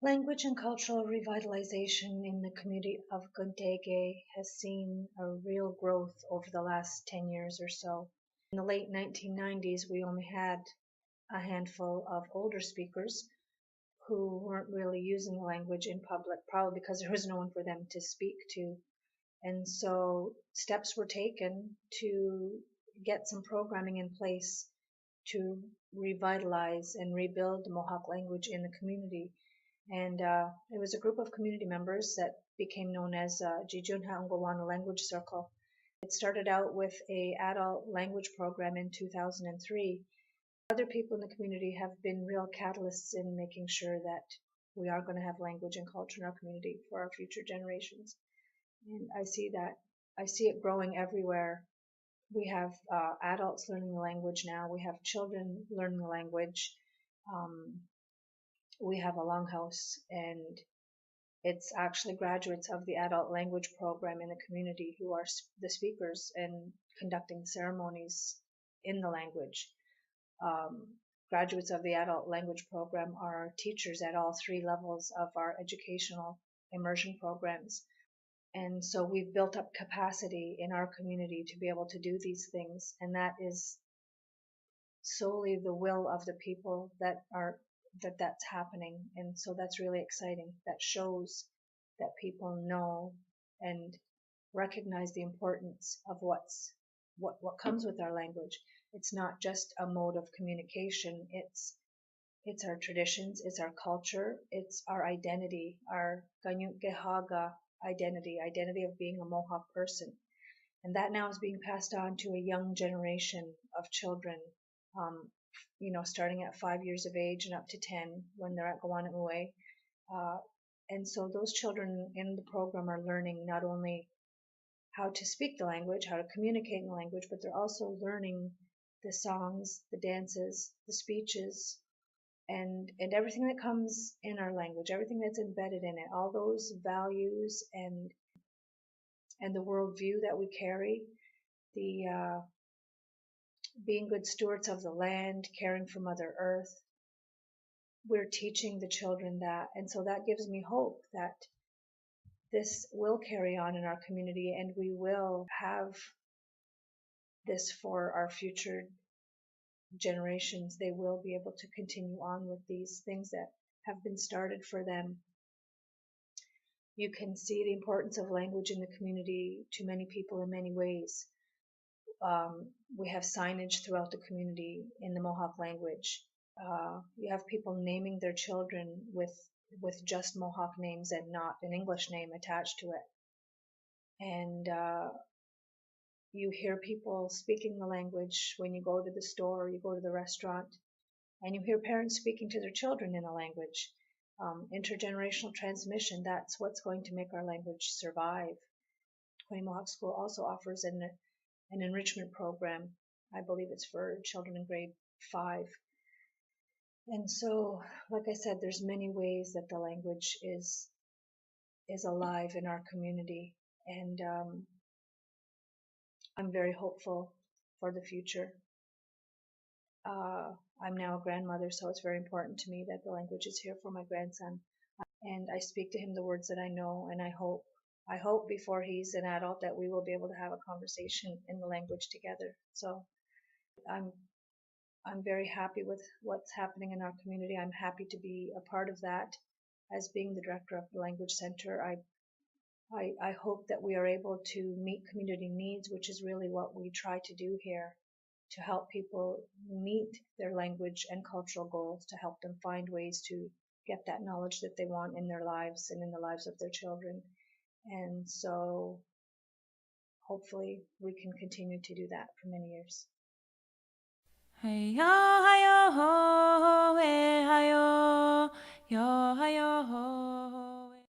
Language and cultural revitalization in the community of Kenhteke has seen a real growth over the last 10 years or so. In the late 1990s, we only had a handful of older speakers who weren't really using the language in public, probably because there was no one for them to speak to. And so steps were taken to get some programming in place to revitalize and rebuild the Mohawk language in the community. And it was a group of community members that became known as Tyonnheht Onkwawenna Language Circle. It started out with a adult language program in 2003. Other people in the community have been real catalysts in making sure that we are going to have language and culture in our community for our future generations. And I see it growing everywhere. We have adults learning the language now. We have children learning the language. We have a longhouse, and it's actually graduates of the adult language program in the community who are the speakers and conducting ceremonies in the language. Graduates of the adult language program are teachers at all three levels of our educational immersion programs. And so we've built up capacity in our community to be able to do these things, and that is solely the will of the people that's happening. And so that's really exciting. That shows that people know and recognize the importance of what comes with our language. It's not just a mode of communication. It's our traditions, it's our culture, it's our identity, our Kenhteke identity of being a Mohawk person. And that now is being passed on to a young generation of children, starting at 5 years of age and up to 10 when they're at Onkwawenna. And so those children in the program are learning not only how to speak the language, how to communicate in the language, but they're also learning the songs, the dances, the speeches, and everything that comes in our language, everything that's embedded in it, all those values and the worldview that we carry, the being good stewards of the land, caring for Mother Earth. We're teaching the children that, and so that gives me hope that this will carry on in our community, and we will have this for our future generations. They will be able to continue on with these things that have been started for them. You can see the importance of language in the community to many people in many ways. We have signage throughout the community in the Mohawk language. You have people naming their children with just Mohawk names and not an English name attached to it. And you hear people speaking the language when you go to the store or you go to the restaurant, and you hear parents speaking to their children in the language. Intergenerational transmission, that's what's going to make our language survive. Mohawk School also offers an enrichment program. I believe it's for children in grade 5. And so, like I said, there's many ways that the language is alive in our community, and I'm very hopeful for the future. I'm now a grandmother, so it's very important to me that the language is here for my grandson, and I speak to him the words that I know, and I hope before he's an adult that we will be able to have a conversation in the language together. So I'm very happy with what's happening in our community. I'm happy to be a part of that. As being the director of the Language Center, I hope that we are able to meet community needs, which is really what we try to do here, to help people meet their language and cultural goals, to help them find ways to get that knowledge that they want in their lives and in the lives of their children. And so hopefully we can continue to do that for many years. Hey yo, hi yo, ho, hey, hi yo, ha yo, ho.